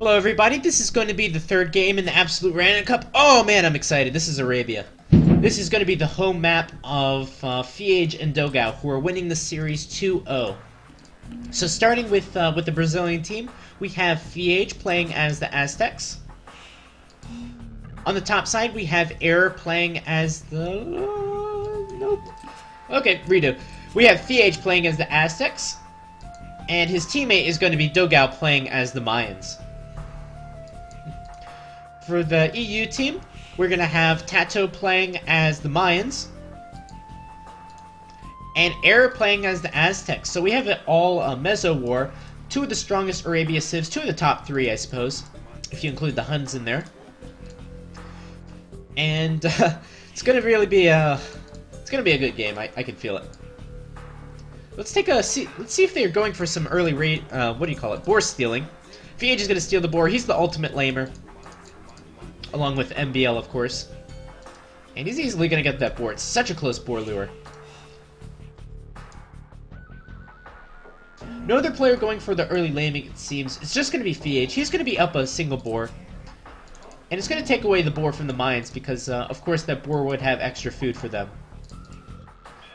Hello everybody, this is going to be the third game in the Absolut Random Cup. Oh man, I'm excited. This is Arabia. This is going to be the home map of FeAge and Dogao, who are winning the series 2-0. So starting with the Brazilian team, we have FeAge playing as the Aztecs. On the top side, we have Error playing as the... nope. Okay, redo. We have FeAge playing as the Aztecs, and his teammate is going to be Dogao playing as the Mayans. For the EU team, we're going to have TaToH playing as the Mayans, and Error playing as the Aztecs. So we have it all a Meso War, two of the strongest Arabia civs, two of the top three, I suppose, if you include the Huns in there. And it's going to really be a good game. I can feel it. Let's see if they're going for some early boar stealing. FeAge is going to steal the boar. He's the ultimate lamer, along with MBL, of course. And he's easily going to get that boar. It's such a close boar lure. No other player going for the early laming, it seems. It's just going to be FeAge. He's going to be up a single boar. And it's going to take away the boar from the Mayans because, of course, that boar would have extra food for them.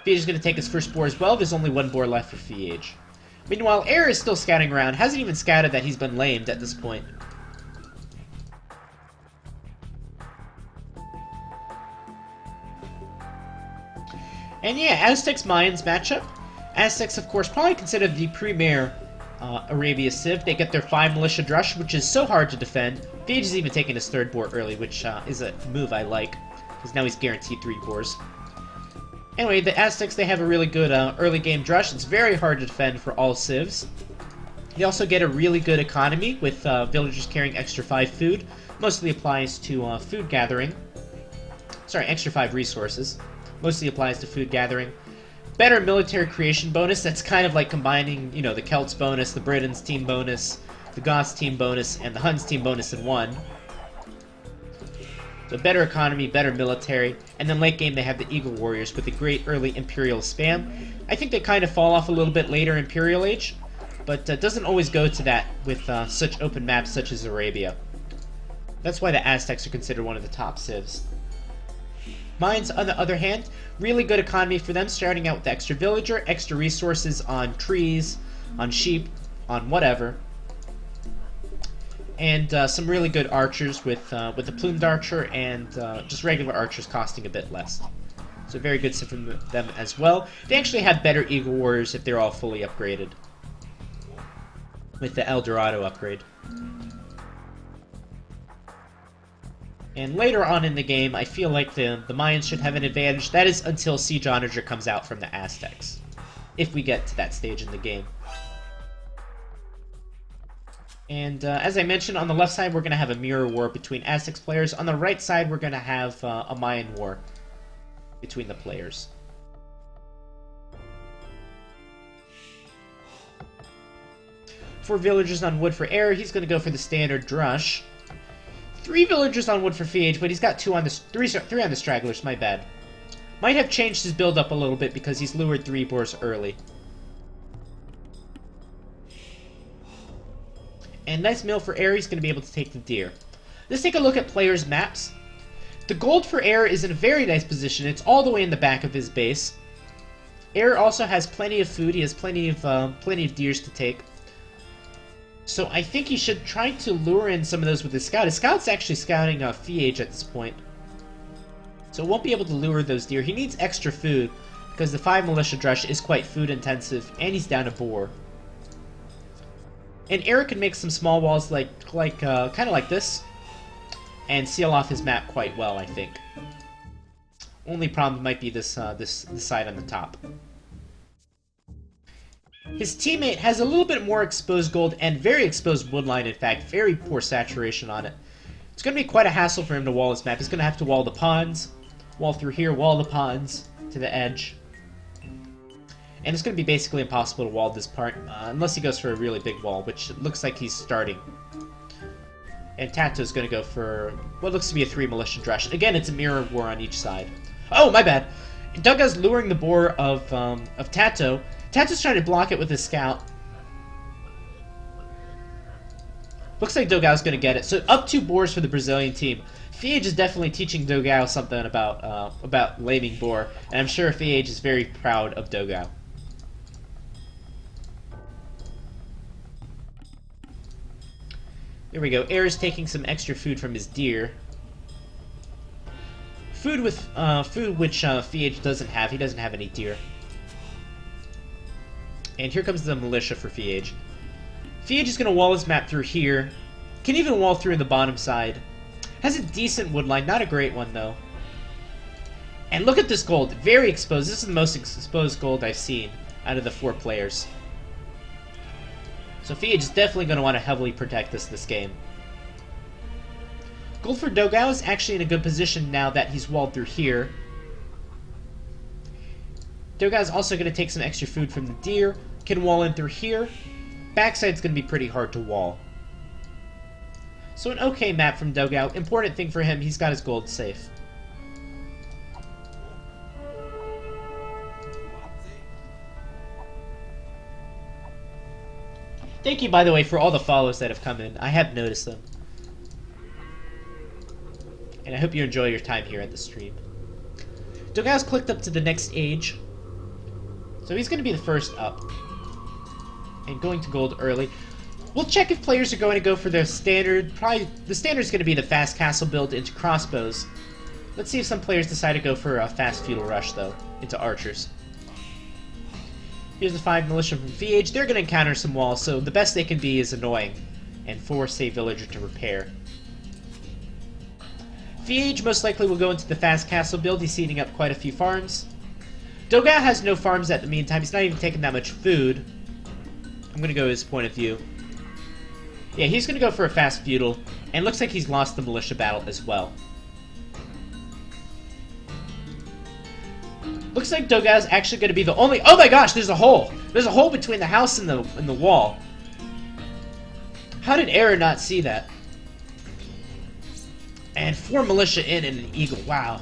FeAge is going to take his first boar as well. There's only one boar left for FeAge. Meanwhile, Error is still scouting around. Hasn't even scouted that he's been lamed at this point. And yeah, Aztecs-Mayans matchup. Aztecs, of course, probably considered the premier Arabia civ. They get their 5 Militia drush, which is so hard to defend. FeAge is even taking his third boar early, which is a move I like, because now he's guaranteed 3 boars. Anyway, the Aztecs, they have a really good early game drush. It's very hard to defend for all civs. They also get a really good economy with villagers carrying extra 5 food. Mostly applies to food gathering. Sorry, extra 5 resources. Mostly applies to food gathering. Better military creation bonus. That's kind of like combining, you know, the Celts bonus, the Britons team bonus, the Goths team bonus, and the Huns team bonus in one. So better economy, better military, and then late game they have the Eagle Warriors with a great early Imperial spam. I think they kind of fall off a little bit later Imperial Age, but doesn't always go to that with such open maps such as Arabia. That's why the Aztecs are considered one of the top civs. Mayans, on the other hand, really good economy for them, starting out with the extra villager, extra resources on trees, on sheep, on whatever. And some really good archers with the plumed archer and just regular archers costing a bit less. So very good stuff from them as well. They actually have better Eagle Warriors if they're all fully upgraded with the El Dorado upgrade. And later on in the game, I feel like the Mayans should have an advantage. That is until Siege Onager comes out from the Aztecs, if we get to that stage in the game. And as I mentioned, on the left side, we're going to have a mirror war between Aztecs players. On the right side, we're going to have a Mayan war between the players. Four villagers on wood for Error. He's going to go for the standard drush. 3 villagers on wood for FeAge, but he's got 3 on the stragglers, my bad. Might have changed his build up a little bit because he's lured 3 boars early. And nice mill for Error, he's going to be able to take the deer. Let's take a look at players' maps. The gold for Error is in a very nice position. It's all the way in the back of his base. Error also has plenty of food. He has plenty of deers to take. So I think he should try to lure in some of those with his scout. His scout's actually scouting FeAge at this point, so won't be able to lure those deer. He needs extra food because the 5 Militia drush is quite food intensive, and he's down a boar. And Error can make some small walls kind of like this, and seal off his map quite well, I think. Only problem might be this side on the top. His teammate has a little bit more exposed gold and very exposed woodline, in fact. Very poor saturation on it. It's going to be quite a hassle for him to wall his map. He's going to have to wall the ponds, wall through here, wall the ponds to the edge. And it's going to be basically impossible to wall this part, unless he goes for a really big wall, which looks like he's starting. And TaToH is going to go for what looks to be a 3 Militia drush. Again, it's a mirror war on each side. Oh, my bad. Dogao's luring the boar of TaToH. TaToH's trying to block it with his scout. Looks like Dogao's going to get it. So up 2 boars for the Brazilian team. FeAge is definitely teaching Dogao something about laming boar, and I'm sure FeAge is very proud of Dogao. There we go. Air is taking some extra food from his deer. Food which FeAge doesn't have. He doesn't have any deer. And here comes the militia for FeAge. FeAge is going to wall his map through here. Can even wall through in the bottom side. Has a decent wood line, not a great one though. And look at this gold, very exposed. This is the most exposed gold I've seen out of the 4 players. So FeAge is definitely going to want to heavily protect this game. Gold for Dogao is actually in a good position now that he's walled through here. Dogao is also going to take some extra food from the deer, can wall in through here. Backside's going to be pretty hard to wall. So an okay map from Dogao. Important thing for him, he's got his gold safe. Thank you, by the way, for all the follows that have come in. I have noticed them. And I hope you enjoy your time here at the stream. Dogao's clicked up to the next age. So he's going to be the first up. And going to gold early. We'll check if players are going to go for their standard. Probably the standard is going to be the fast castle build into crossbows. Let's see if some players decide to go for a fast feudal rush, though, into archers. Here's the 5 militia from FeAge. They're going to encounter some walls, so the best they can be is annoying and force a villager to repair. FeAge most likely will go into the fast castle build. He's seeding up quite a few farms. Dogao has no farms at the meantime. He's not even taking that much food. I'm going to go his point of view. Yeah, he's going to go for a fast feudal, and looks like he's lost the militia battle as well. Looks like Dogao's actually going to be the only... Oh my gosh, there's a hole! There's a hole between the house and the wall. How did Error not see that? And 4 militia in and an eagle, wow.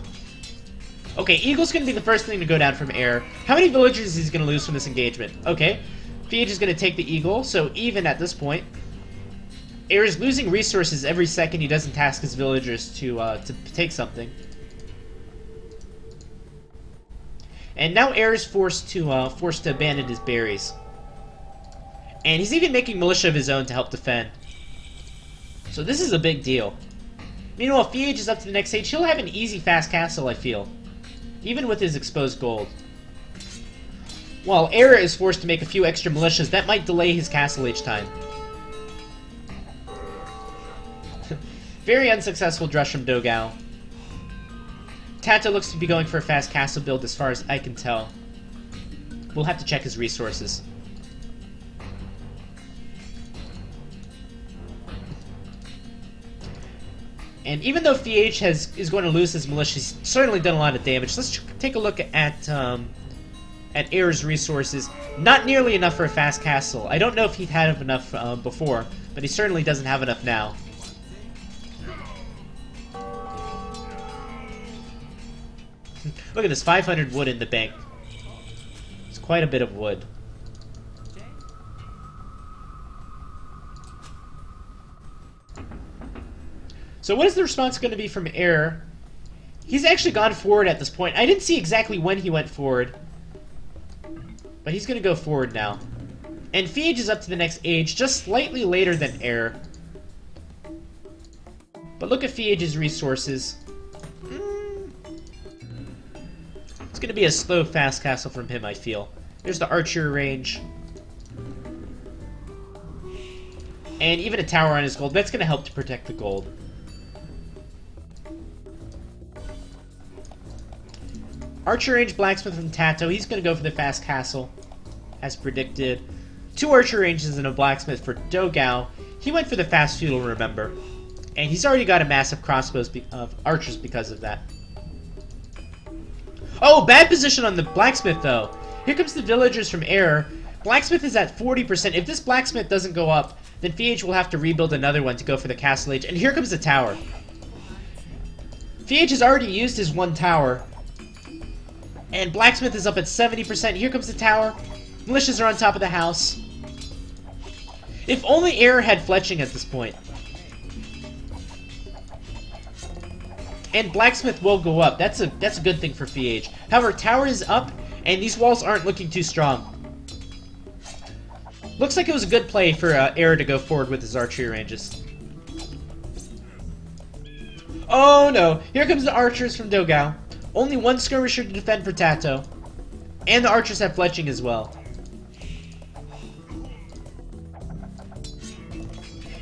Okay, eagle's going to be the first thing to go down from Error. How many villagers is he going to lose from this engagement? Okay, FeAge is going to take the eagle, so even at this point. Error is losing resources every second he doesn't task his villagers to take something. And now Error is forced to abandon his berries. And he's even making militia of his own to help defend. So this is a big deal. Meanwhile, FeAge is up to the next stage. He'll have an easy fast castle, I feel. Even with his exposed gold. While Error is forced to make a few extra militias, that might delay his castle each time. Very unsuccessful drush from Dogao. TaToH looks to be going for a fast castle build as far as I can tell. We'll have to check his resources. And even though FeAge is going to lose his militia, he's certainly done a lot of damage. Let's take a look at Error's resources. Not nearly enough for a fast castle. I don't know if he'd had enough before, but he certainly doesn't have enough now. Look at this, 500 wood in the bank. It's quite a bit of wood. So what is the response going to be from Error? He's actually gone forward at this point. I didn't see exactly when he went forward. But he's going to go forward now. And FeAge is up to the next age, just slightly later than Error. But look at FeAge's resources. It's going to be a slow, fast castle from him, I feel. There's the archer range. And even a tower on his gold. That's going to help to protect the gold. Archer range blacksmith from TaToH. He's going to go for the fast castle, as predicted. 2 archer ranges and a blacksmith for Dogao. He went for the fast feudal, remember. And he's already got a massive crossbows of archers because of that. Oh, bad position on the blacksmith, though. Here comes the villagers from Error. Blacksmith is at 40%. If this blacksmith doesn't go up, then FeAge will have to rebuild another one to go for the castle age. And here comes the tower. FeAge has already used his 1 tower. And blacksmith is up at 70%. Here comes the tower. Militias are on top of the house. If only Air had fletching at this point. And Blacksmith will go up. That's a good thing for FeAge. However, Tower is up, and these walls aren't looking too strong. Looks like it was a good play for Air to go forward with his archery ranges. Oh no! Here comes the archers from Dogao. Only one skirmisher to defend for TaToH. And the archers have fletching as well.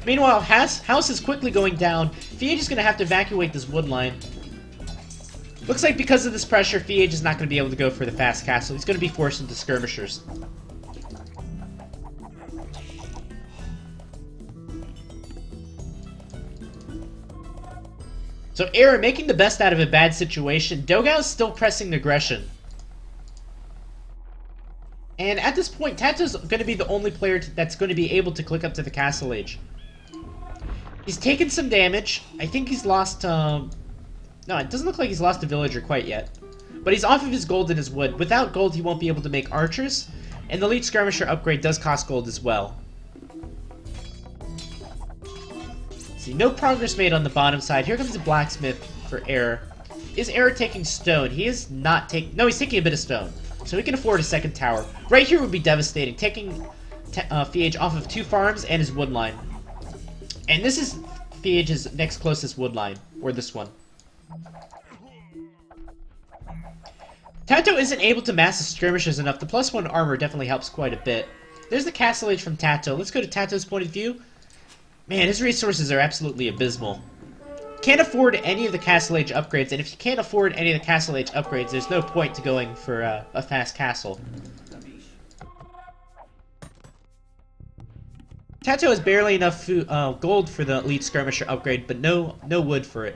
Meanwhile, House is quickly going down. FeAge is going to have to evacuate this wood line. Looks like because of this pressure, FeAge is not going to be able to go for the fast castle. He's going to be forced into skirmishers. So Air making the best out of a bad situation. Dogao is still pressing aggression. And at this point, TaToH's going to be the only player that's going to be able to click up to the castle age. He's taken some damage. I think he's lost, no, it doesn't look like he's lost a villager quite yet. But he's off of his gold and his wood. Without gold, he won't be able to make archers. And the elite skirmisher upgrade does cost gold as well. See, no progress made on the bottom side. Here comes the blacksmith for Air. Is Air taking stone? He is not taking... No, he's taking a bit of stone. So he can afford a second tower. Right here would be devastating. Taking FeAge off of 2 farms and his wood line. And this is FeAge's next closest wood line. Or this one. TaToH isn't able to mass the skirmishes enough. The +1 armor definitely helps quite a bit. There's the castle age from TaToH. Let's go to TaToH's point of view. Man, his resources are absolutely abysmal. Can't afford any of the castle age upgrades, and if you can't afford any of the castle age upgrades, there's no point to going for a fast castle. TaToH has barely enough gold for the elite skirmisher upgrade, but no wood for it.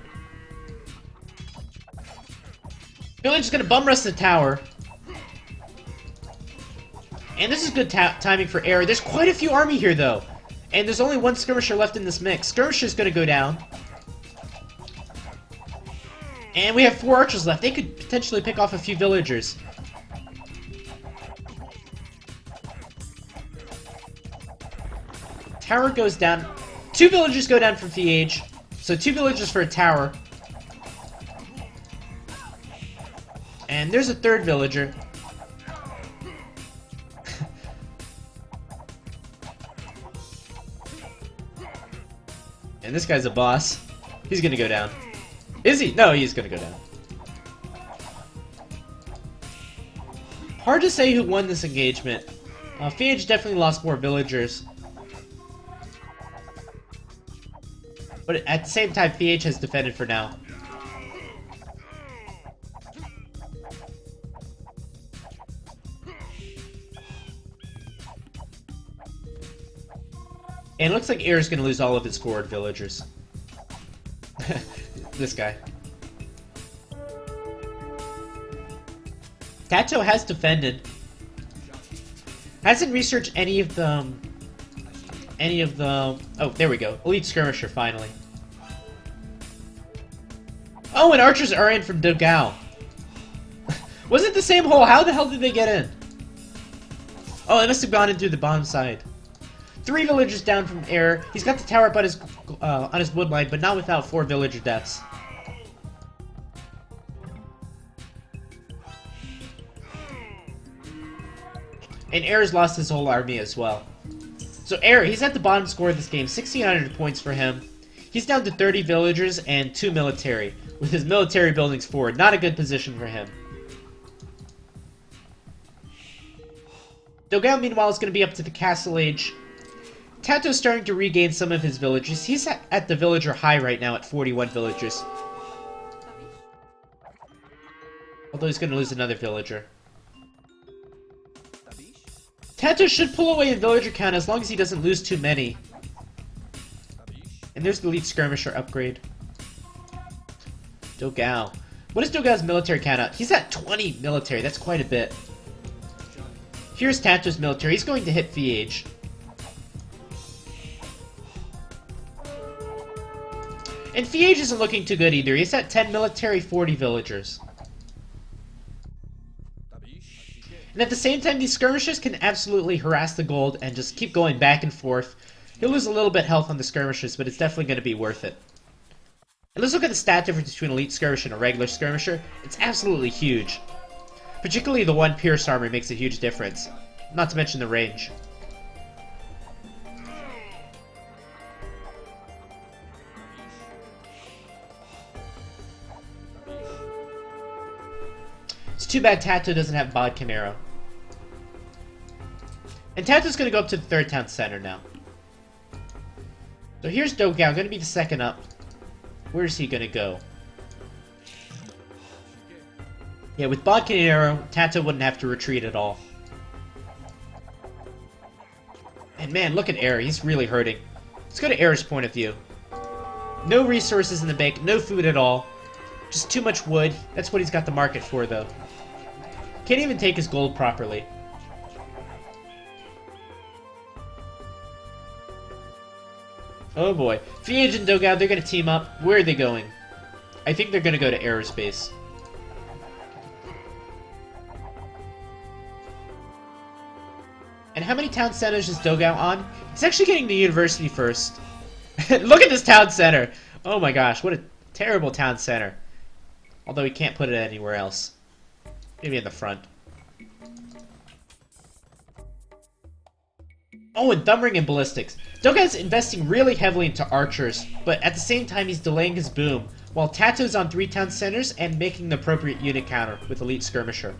Village is going to bum rush the tower. And this is good timing for Air. There's quite a few army here, though. And there's only 1 skirmisher left in this mix. Skirmisher's going to go down. And we have 4 archers left. They could potentially pick off a few villagers. Tower goes down. 2 villagers go down from FeAge. So 2 villagers for a tower. And there's a 3rd villager. And this guy's a boss. He's gonna go down. Is he? No, he's gonna go down. Hard to say who won this engagement. FeAge definitely lost more villagers. But at the same time, FeAge has defended for now. And it looks like Air is going to lose all of his forward villagers. This guy. TaToH has defended. Hasn't researched any of the... Oh, there we go. Elite skirmisher, finally. Oh, and archers are in from Dogao. Was it the same hole? How the hell did they get in? Oh, they must have gone in through the bottom side. 3 villagers down from Air. He's got the tower up on his wood line, but not without 4 villager deaths. And Air's lost his whole army as well. So Air, he's at the bottom score of this game. 1,600 points for him. He's down to 30 villagers and 2 military, with his military buildings forward. Not a good position for him. Dogao, meanwhile, is going to be up to the castle age. TaToH's starting to regain some of his villagers. He's at the villager high right now at 41 villagers. Although he's going to lose another villager. TaToH should pull away in villager count as long as he doesn't lose too many. And there's the elite skirmisher upgrade. Dogao. What is Dogao's military count at? He's at 20 military. That's quite a bit. Here's TaToH's military. He's going to hit FeAge. And FeAge isn't looking too good either. He's at 10 military, 40 villagers. And at the same time, these skirmishers can absolutely harass the gold and just keep going back and forth. He'll lose a little bit health on the skirmishes, but it's definitely going to be worth it. And let's look at the stat difference between elite skirmisher and a regular skirmisher. It's absolutely huge. Particularly the one pierce armor makes a huge difference. Not to mention the range. It's too bad TaToH doesn't have Bodkin Arrow. And TaToH's going to go up to the 3rd town center now. So here's Dogao, going to be the second up. Where's he going to go? Yeah, with Bodkin Arrow, TaToH wouldn't have to retreat at all. And man, look at Air. He's really hurting. Let's go to Air's point of view. No resources in the bank, no food at all. Just too much wood. That's what he's got the market for, though. Can't even take his gold properly. Oh boy. FeAge and Dogao, they're going to team up. Where are they going? I think they're going to go to aerospace. And how many town centers is Dogao on? He's actually getting the university first. Look at this town center! Oh my gosh, what a terrible town center. Although he can't put it anywhere else. Maybe in the front. Oh, and Thumbring and Ballistics. Dogao's investing really heavily into archers, but at the same time he's delaying his boom, while TaToH's on 3 town centers and making the appropriate unit counter with Elite Skirmisher.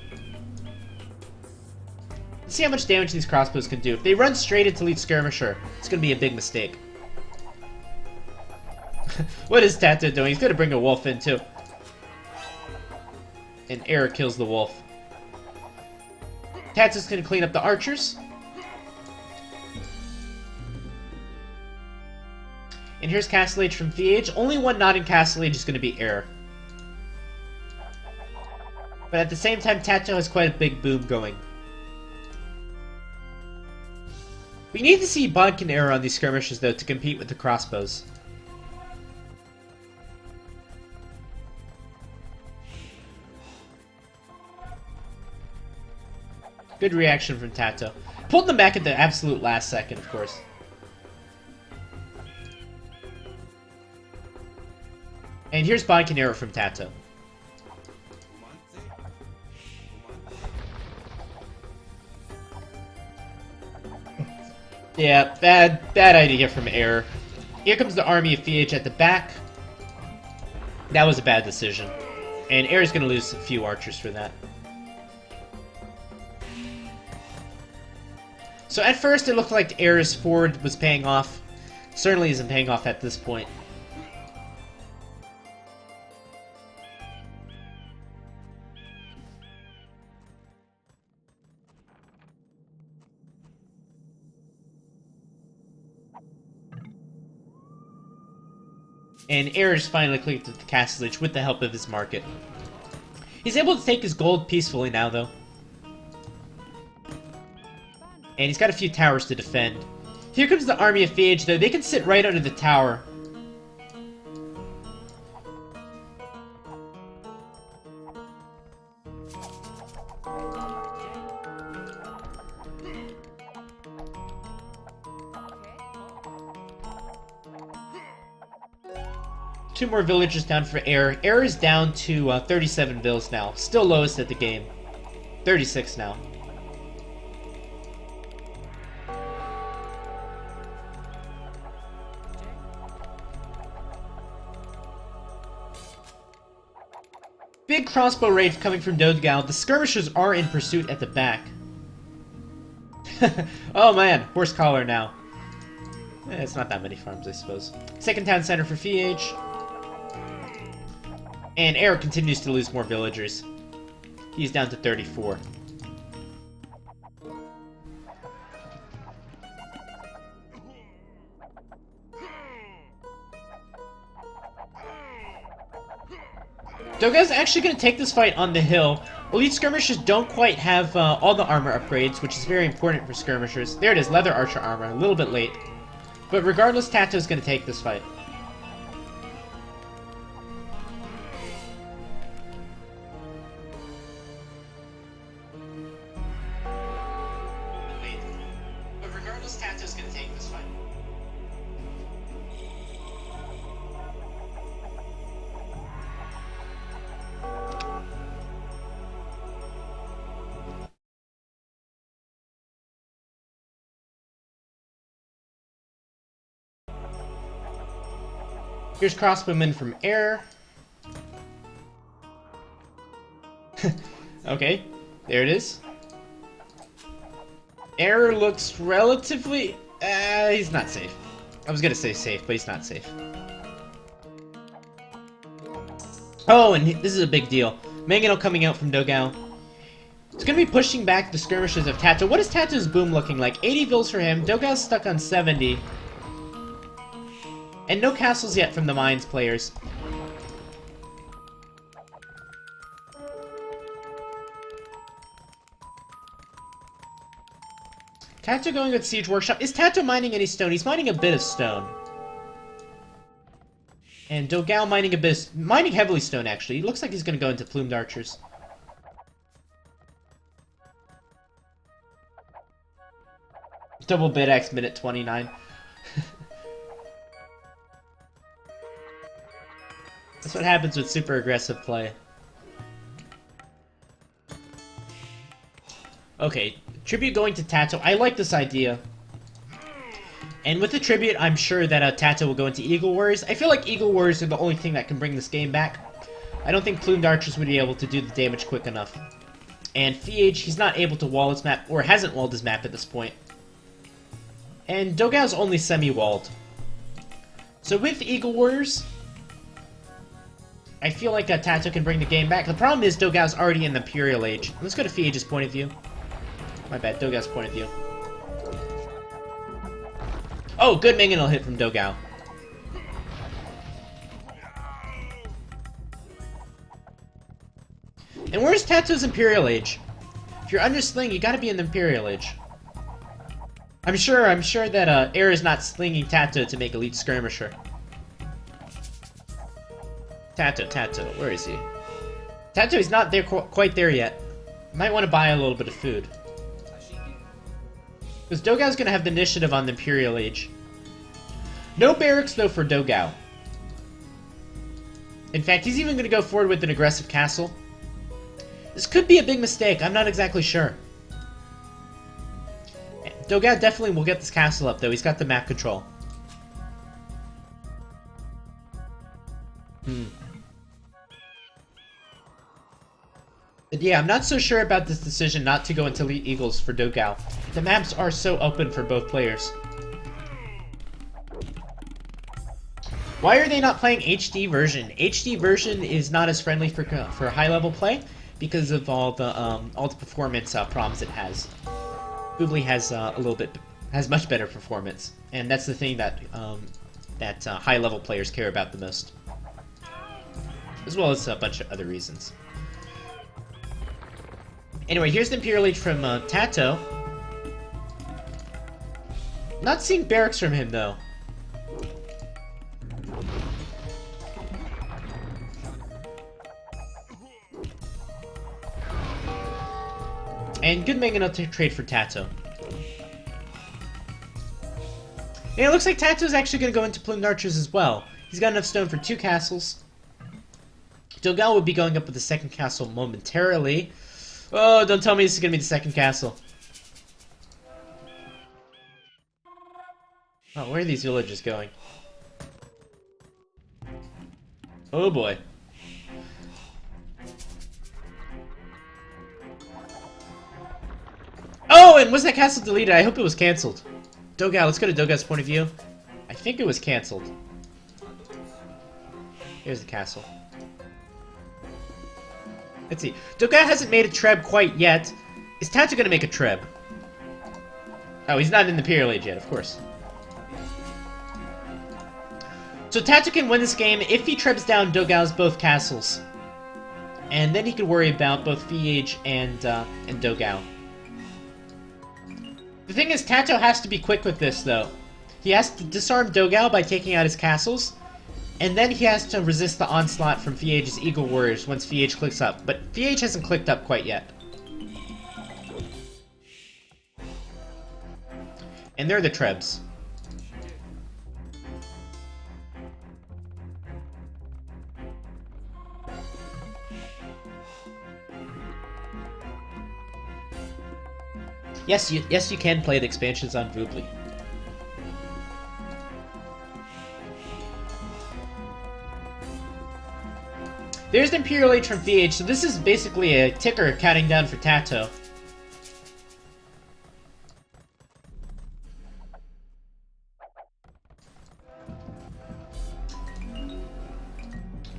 Let's see how much damage these crossbows can do. If they run straight into Elite Skirmisher, it's going to be a big mistake. What is TaToH doing? He's going to bring a wolf in too. And Air kills the wolf. TaToH's going to clean up the archers. And here's Castle Age from FeAge. Only one not in Castle Age is going to be Air. But at the same time, TaToH has quite a big boom going. We need to see Bodkin Arrow on these skirmishes, though, to compete with the crossbows. Good reaction from TaToH. Pulled them back at the absolute last second, of course. And here's Bodkin Arrow from TaToH. Yeah, bad idea from Air. Here comes the army of FeAge at the back. That was a bad decision. And Air's gonna lose a few archers for that. So at first it looked like Air's forward was paying off. Certainly isn't paying off at this point. And Air is finally clicked at the Castle Age with the help of his market. He's able to take his gold peacefully now, though. And he's got a few towers to defend. Here comes the army of FeAge, though. They can sit right under the tower. Two more villagers down for Air. Air is down to 37 vills now. Still lowest at the game. 36 now. Big crossbow raid coming from Dogao. The skirmishers are in pursuit at the back. Oh man, horse collar now. It's not that many farms, I suppose. Second town center for FeAge. And Air continues to lose more villagers. He's down to 34. Dogao's actually going to take this fight on the hill. Elite Skirmishers don't quite have all the armor upgrades, which is very important for Skirmishers. There it is, Leather Archer armor, a little bit late. But regardless, TaToH's going to take this fight. Here's crossbowmen from air. Okay, there it is. Air looks relatively... he's not safe. I was gonna say safe, but he's not safe. Oh, and this is a big deal. Mangano coming out from Dogao. It's gonna be pushing back the skirmishes of TaToH. What is TaToH's boom looking like? 80 vills for him. Dogao's stuck on 70. And no castles yet from the mines players. TaToH going with Siege Workshop. Is TaToH mining any stone? He's mining a bit of stone. And Dogao mining a bit, mining heavily stone actually. He looks like he's gonna go into plumed archers. Double bid X minute 29. That's what happens with super aggressive play. Okay, tribute going to TaToH. I like this idea. And with the tribute, I'm sure that TaToH will go into Eagle Warriors. I feel like Eagle Warriors are the only thing that can bring this game back. I don't think Plumed Archers would be able to do the damage quick enough. And FeAge, he's not able to wall his map, or hasn't walled his map at this point. And Dogao's only semi-walled. So with Eagle Warriors, I feel like TaToH can bring the game back. The problem is Dogao's already in the Imperial Age. Let's go to FeAge's point of view. My bad, Dogao's point of view. Oh, good Mangano hit from Dogao. And where's TaToH's Imperial Age? If you're under sling, you gotta be in the Imperial Age. I'm sure that Air is not slinging TaToH to make Elite Skirmisher. TaToH, where is he? TaToH is not there quite there yet. Might want to buy a little bit of food. Because Dogao's gonna have the initiative on the Imperial Age. No barracks, though, for Dogao. In fact, he's even gonna go forward with an aggressive castle. This could be a big mistake, I'm not exactly sure. Dogao definitely will get this castle up, though. He's got the map control. But yeah, I'm not so sure about this decision not to go into Elite Eagles for Dogao. The maps are so open for both players. Why are they not playing HD version? HD version is not as friendly for high-level play because of all the performance problems it has. Feudal has much better performance, and that's the thing that high-level players care about the most, as well as a bunch of other reasons. Anyway, here's the Imperial Age from TaToH. Not seeing barracks from him, though. And good Mangano to trade for TaToH. And it looks like TaToH's actually going to go into Plumed Archers as well. He's got enough stone for 2 castles. Dogao will be going up with the second castle momentarily. Oh, don't tell me this is going to be the second castle. Oh, where are these villagers going? Oh boy. Oh, and was that castle deleted? I hope it was cancelled. Dogao, let's go to Dogao's point of view. I think it was cancelled. Here's the castle. Let's see. Dogao hasn't made a treb quite yet. Is TaToH gonna make a treb? Oh, he's not in the Imperial Age yet, of course. So TaToH can win this game if he trebs down Dogao's both castles. And then he can worry about both FeAge and Dogao. The thing is, TaToH has to be quick with this, though. He has to disarm Dogao by taking out his castles, and then he has to resist the onslaught from FeAge's Eagle Warriors once FeAge clicks up. But FeAge hasn't clicked up quite yet. And they're the trebs. Yes, you can play the expansions on Feudal. There's the Imperial Age from FeAge, so this is basically a ticker counting down for TaToH.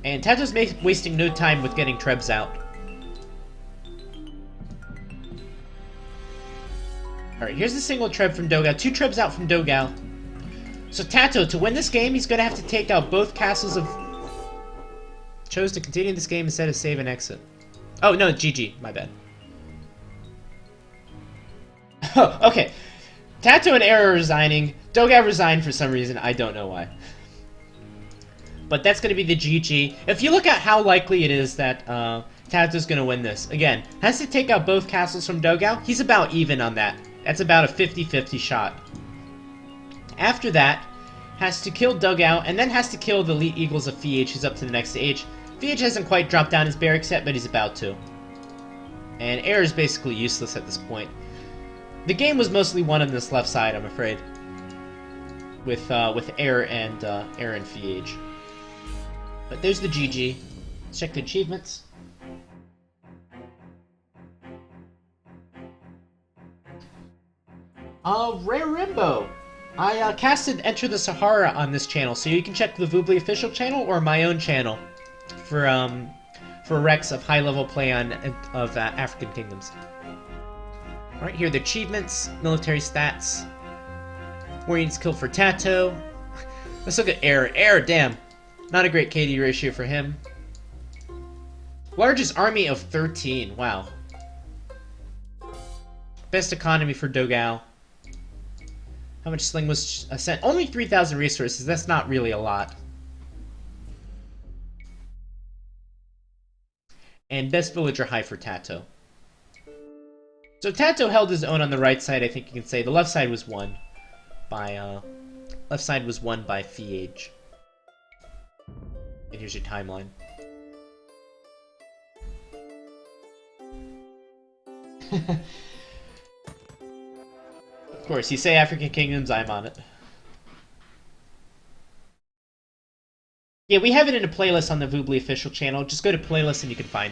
And TaToH's wasting no time with getting Trebs out. Alright, here's the single Treb from Dogao. 2 Trebs out from Dogao. So TaToH, to win this game, he's going to have to take out both castles of... Chose to continue this game instead of save and exit. Oh, no, GG. My bad. Oh, okay. TaToH and Air are resigning. Dogao resigned for some reason. I don't know why. But that's going to be the GG. If you look at how likely it is that TaToH's going to win this, again, has to take out both castles from Dogao. He's about even on that. That's about a 50-50 shot. After that, has to kill Dogao, and then has to kill the elite eagles of FeAge, who's up to the next stage. FeAge hasn't quite dropped down his barracks yet, but he's about to. And Air is basically useless at this point. The game was mostly won on this left side, I'm afraid. With Air and FeAge. But there's the GG. Let's check the achievements. Rare Rimbo. I casted Enter the Sahara on this channel, so you can check the Voobly official channel or my own channel for recs of high-level play on African kingdoms. All right, here are the achievements, military stats. Warriors kill for TaToH. Let's look at Air. Air, damn, not a great KD ratio for him. Largest army of 13. Wow. Best economy for Dogao. How much sling was sent? Only 3,000 resources. That's not really a lot. And best villager high for TaToH. So TaToH held his own on the right side, I think you can say. The left side was won by FeAge. And here's your timeline. Of course, you say African kingdoms, I'm on it. Yeah, we have it in a playlist on the Voobly official channel. Just go to playlist and you can find it.